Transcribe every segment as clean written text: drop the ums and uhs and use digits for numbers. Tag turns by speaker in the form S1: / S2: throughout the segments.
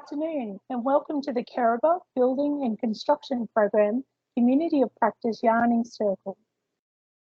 S1: afternoon and welcome to the Keriba Building and Construction Program Community of Practice Yarning Circle.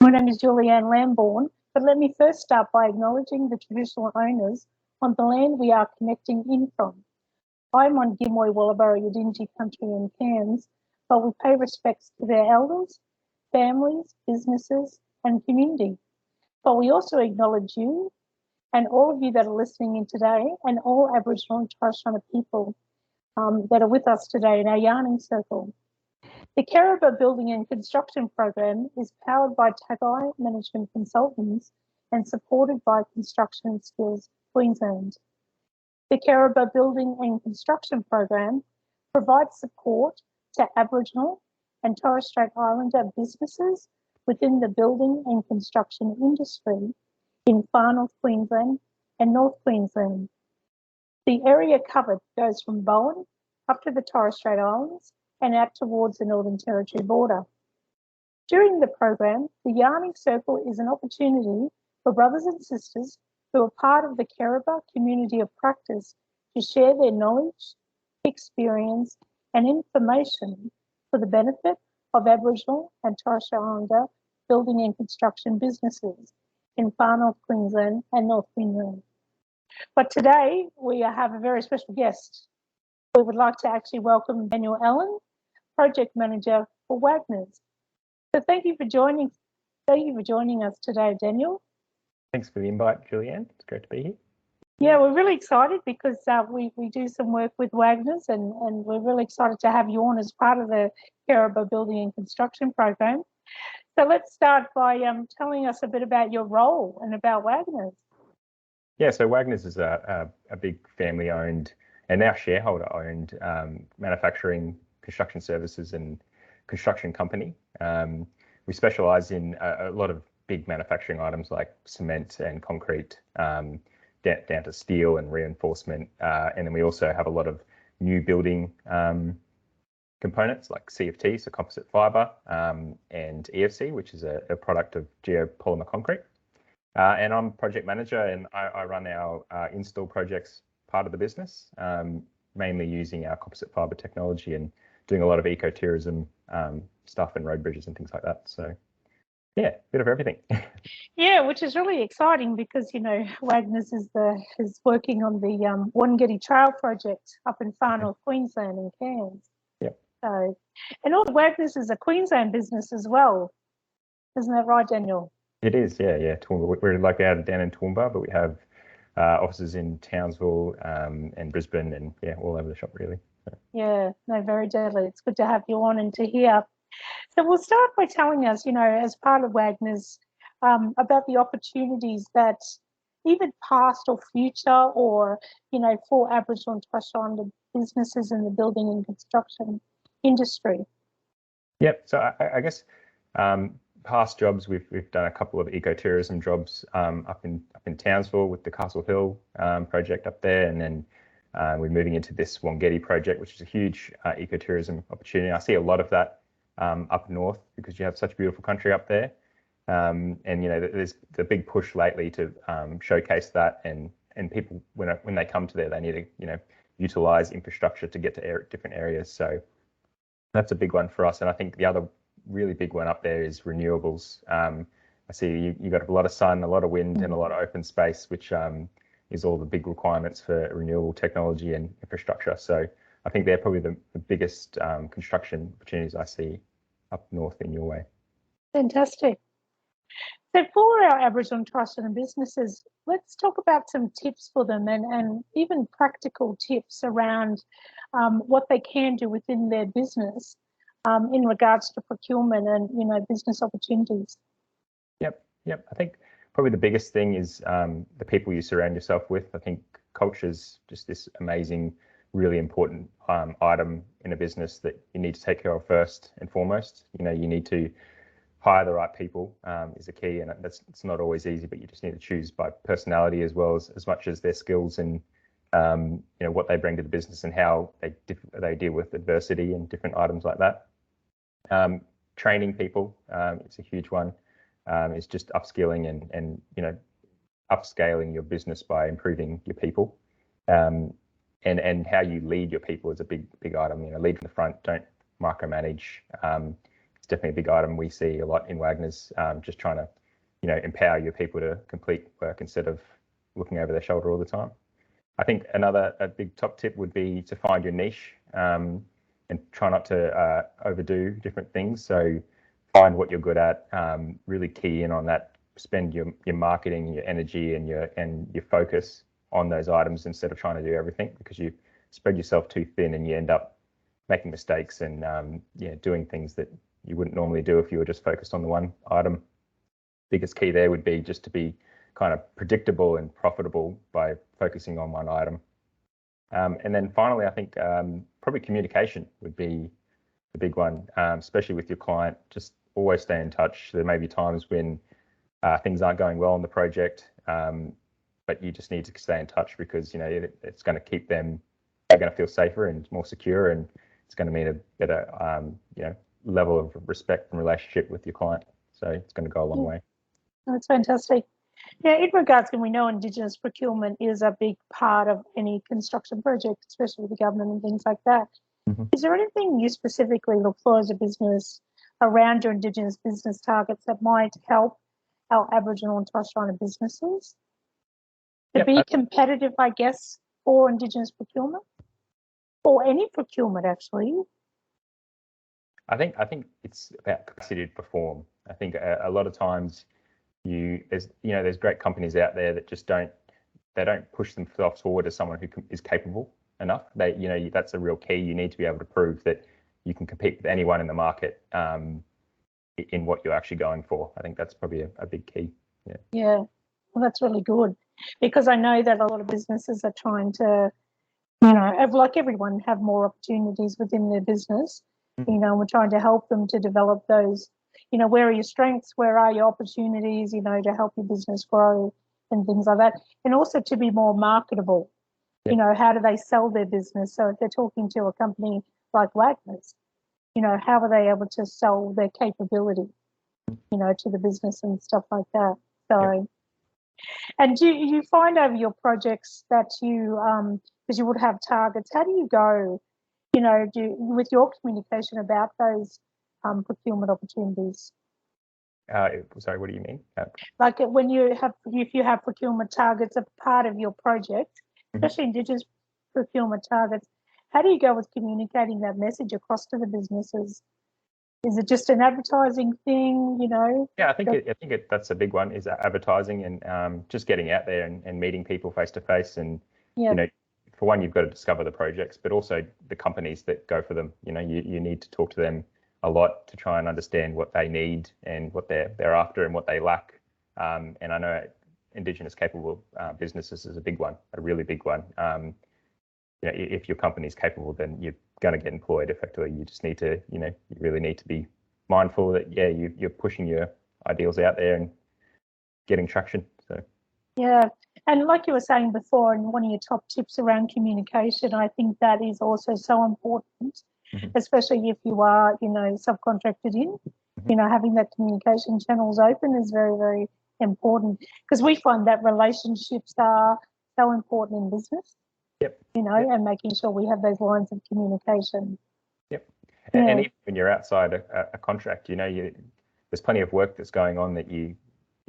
S1: My name is Julianne Lambourne, but let me first start by acknowledging the traditional owners on the land we are connecting in from. I'm on Gimoi Wallabara Yidinji country in Cairns, but we pay respects to their elders, families, businesses and community. But we also acknowledge you and all of you that are listening in today, and all Aboriginal and Torres Strait people that are with us today in our yarning circle. The Keriba Building and Construction Program is powered by Tagaimc Management Consultants and supported by Construction Skills Queensland. The Keriba Building and Construction Program provides support to Aboriginal and Torres Strait Islander businesses within the building and construction industry in Far North Queensland and North Queensland. The area covered goes from Bowen up to the Torres Strait Islands and out towards the Northern Territory border. During the program, the Yarning Circle is an opportunity for brothers and sisters who are part of the Keriba community of practice to share their knowledge, experience and information for the benefit of Aboriginal and Torres Strait Islander building and construction businesses in Far North Queensland and North Queensland. But today we have a very special guest. We would like to actually welcome Daniel Allen, Project Manager for Wagners. So thank you for joining us today, Daniel.
S2: Thanks for the invite, Julianne. It's great to be here.
S1: Yeah, we're really excited because we do some work with Wagners and we're really excited to have you on as part of the Keriba Building and Construction Program. So let's start by telling us a bit about your role and about Wagners.
S2: Yeah, so Wagners is a big family-owned and now shareholder-owned manufacturing, construction services and construction company. We specialise in a lot of big manufacturing items like cement and concrete, down to steel and reinforcement. And then we also have a lot of new building components like CFT, so composite fibre, and EFC, which is a product of geopolymer concrete. And I'm project manager and I run our install projects part of the business, mainly using our composite fibre technology and doing a lot of ecotourism stuff and road bridges and things like that. So yeah, a bit of everything.
S1: Yeah, which is really exciting because, you know, Wagners is working on the Wangari Trail project up in Far North Queensland in Cairns.
S2: Yep.
S1: So, and all Wagners is a Queensland business as well. Isn't that right, Daniel?
S2: It is, yeah. Toowoomba. We're like down in Toowoomba, but we have offices in Townsville and Brisbane and all over the shop really. So.
S1: Yeah, no, very deadly. It's good to have you on and to hear. So we'll start by telling us, you know, as part of Wagners, about the opportunities that either past or future or, you know, for Aboriginal and Torres Strait Islander businesses in the building and construction industry.
S2: Yep. So I guess past jobs, we've done a couple of ecotourism jobs up in Townsville with the Castle Hill project up there, and then we're moving into this Wangari project, which is a huge ecotourism opportunity. I see a lot of that up north because you have such beautiful country up there, and you know there's the big push lately to showcase that, and people when they come to there, they need to utilize infrastructure to get to different areas. So that's a big one for us, and I think the other really big one up there is renewables. I see you got a lot of sun, a lot of wind, and a lot of open space, which is all the big requirements for renewable technology and infrastructure. So I think they're probably the biggest construction opportunities I see up north in your way.
S1: Fantastic. So for our Aboriginal and Torres Strait Islander businesses, let's talk about some tips for them and even practical tips around what they can do within their business in regards to procurement and, you know, business opportunities.
S2: Yep. I think probably the biggest thing is the people you surround yourself with. I think culture is just this amazing, really important item in a business that you need to take care of first and foremost. You know, you need to hire the right people is a key, and it's not always easy, but you just need to choose by personality as well as much as their skills and what they bring to the business and how they deal with adversity and different items like that. Training people is a huge one. It's just upskilling and upscaling your business by improving your people. and how you lead your people is a big item. Lead from the front, don't micromanage. It's definitely a big item we see a lot in Wagners, just trying to, empower your people to complete work instead of looking over their shoulder all the time. I think a big top tip would be to find your niche, and try not to overdo different things. So find what you're good at, really key in on that, spend your marketing, your energy and your focus on those items instead of trying to do everything, because you spread yourself too thin and you end up making mistakes and doing things that you wouldn't normally do if you were just focused on the one item. Biggest key there would be just to be kind of predictable and profitable by focusing on one item. And then finally, I think probably communication would be the big one, especially with your client. Just always stay in touch. There may be times when things aren't going well on the project, but you just need to stay in touch, because it's going to keep them. They're going to feel safer and more secure, and it's going to mean a better level of respect and relationship with your client. So it's going to go a long way.
S1: That's fantastic. Yeah, in regards, and we know Indigenous procurement is a big part of any construction project, especially with the government and things like that. Mm-hmm. Is there anything you specifically look for as a business around your Indigenous business targets that might help our Aboriginal and Torres Strait Islander businesses to be competitive, I guess, for Indigenous procurement, or any procurement actually?
S2: I think it's about capacity to perform. I think a lot of times there's great companies out there that just don't push themselves forward as someone who is capable enough. That's a real key. You need to be able to prove that you can compete with anyone in the market in what you're actually going for. I think that's probably a big key.
S1: Yeah, well, that's really good, because I know that a lot of businesses are trying to, like everyone, have more opportunities within their business. Mm-hmm. We're trying to help them to develop those. Where are your strengths? Where are your opportunities? To help your business grow and things like that, and also to be more marketable. Yep. How do they sell their business? So if they're talking to a company like Wagners, how are they able to sell their capability, to the business and stuff like that? So, yep. And do you find over your projects that you, because you would have targets, how do you go, with your communication about those procurement opportunities?
S2: Sorry, what do you mean?
S1: Like if you have procurement targets a part of your project, especially Indigenous procurement targets, how do you go with communicating that message across to the businesses? Is it just an advertising thing,
S2: Yeah, I think that's a big one, is advertising and just getting out there and meeting people face to face. And, for one, you've got to discover the projects, but also the companies that go for them. You need to talk to them a lot to try and understand what they need and what they're after and what they lack. And I know Indigenous capable businesses is a big one, a really big one. If your company's capable, then you're going to get employed effectively. You just need to, you really need to be mindful that, you're pushing your ideals out there and getting traction. So.
S1: Yeah. And like you were saying before, and one of your top tips around communication, I think that is also so important, especially if you are, subcontracted in, having that communication channels open is very, very important, because we find that relationships are so important in business.
S2: Yep.
S1: And making sure we have those lines of communication.
S2: Yep. And even when you're outside a contract, there's plenty of work that's going on that you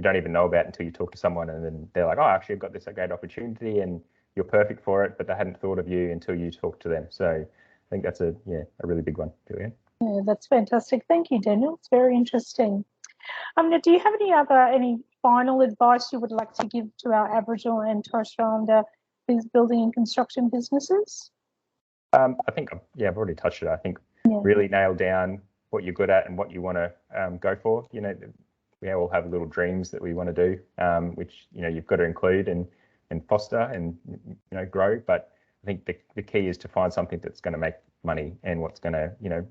S2: don't even know about until you talk to someone, and then they're like, oh, actually, I've got this great opportunity and you're perfect for it, but they hadn't thought of you until you talk to them. So I think that's a really big one, Julianne.
S1: Yeah, that's fantastic. Thank you, Daniel. It's very interesting. Now, do you have any final advice you would like to give to our Aboriginal and Torres Strait Islander building and construction businesses?
S2: I think, I've already touched it. I think really nail down what you're good at and what you want to go for. We all have little dreams that we want to do, which, you've got to include and foster and, grow. But I think the key is to find something that's going to make money and what's going to,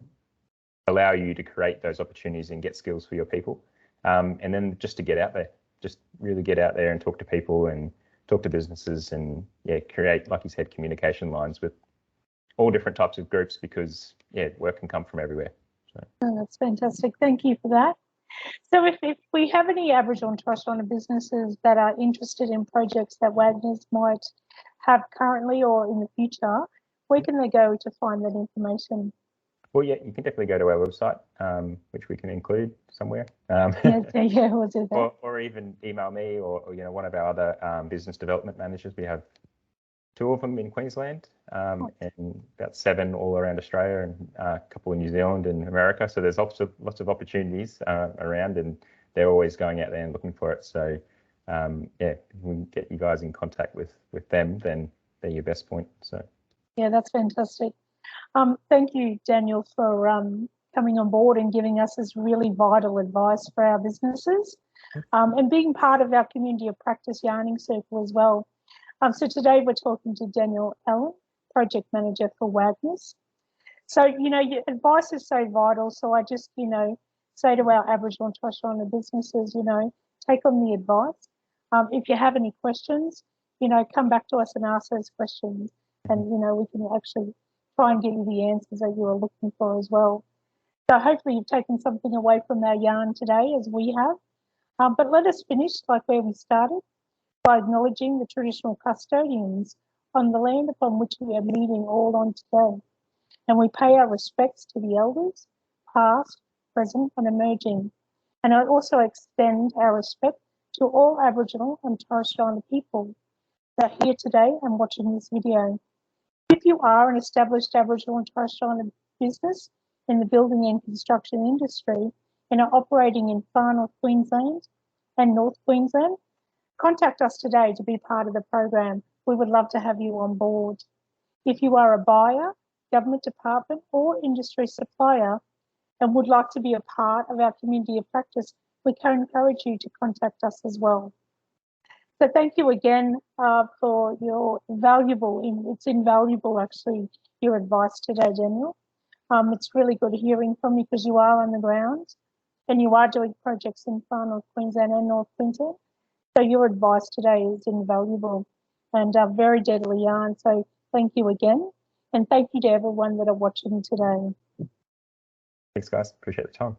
S2: allow you to create those opportunities and get skills for your people. And then just to get out there, just really get out there and talk to people and talk to businesses and create, like you said, communication lines with all different types of groups, because work can come from everywhere. So.
S1: Oh, that's fantastic. Thank you for that. So if we have any Aboriginal and Torres Strait Islander businesses that are interested in projects that Wagners might have currently or in the future, where can they go to find that information?
S2: Well, yeah, you can definitely go to our website, which we can include somewhere.
S1: Yeah, we'll do that.
S2: Or even email me or one of our other business development managers. We have 2 of them in Queensland, and about 7 all around Australia, and a couple in New Zealand and America. So there's lots of opportunities around, and they're always going out there and looking for it. So yeah, if we can get you guys in contact with them, then they're your best point. So
S1: yeah, that's fantastic. Thank you, Daniel, for coming on board and giving us this really vital advice for our businesses, and being part of our community of practice yarning circle as well. So today we're talking to Daniel Allen, Project Manager for Wagners. So, your advice is so vital. So I just, say to our Aboriginal and Torres Strait Islander businesses, take on the advice. If you have any questions, come back to us and ask those questions. And, we can actually try and give you the answers that you are looking for as well. So hopefully you've taken something away from our yarn today, as we have. But let us finish like where we started, by acknowledging the traditional custodians on the land upon which we are meeting all on today. And we pay our respects to the elders, past, present, and emerging. And I also extend our respect to all Aboriginal and Torres Strait Islander people that are here today and watching this video. If you are an established Aboriginal and Torres Strait Islander business in the building and construction industry and are operating in Far North Queensland and North Queensland, contact us today to be part of the program. We would love to have you on board. If you are a buyer, government department, or industry supplier and would like to be a part of our community of practice, we can encourage you to contact us as well. So thank you again for your it's invaluable actually, your advice today, Daniel. It's really good hearing from you because you are on the ground and you are doing projects in Far North Queensland and North Queensland. So your advice today is invaluable and very deadly yarn. So thank you again. And thank you to everyone that are watching today.
S2: Thanks, guys. Appreciate the time.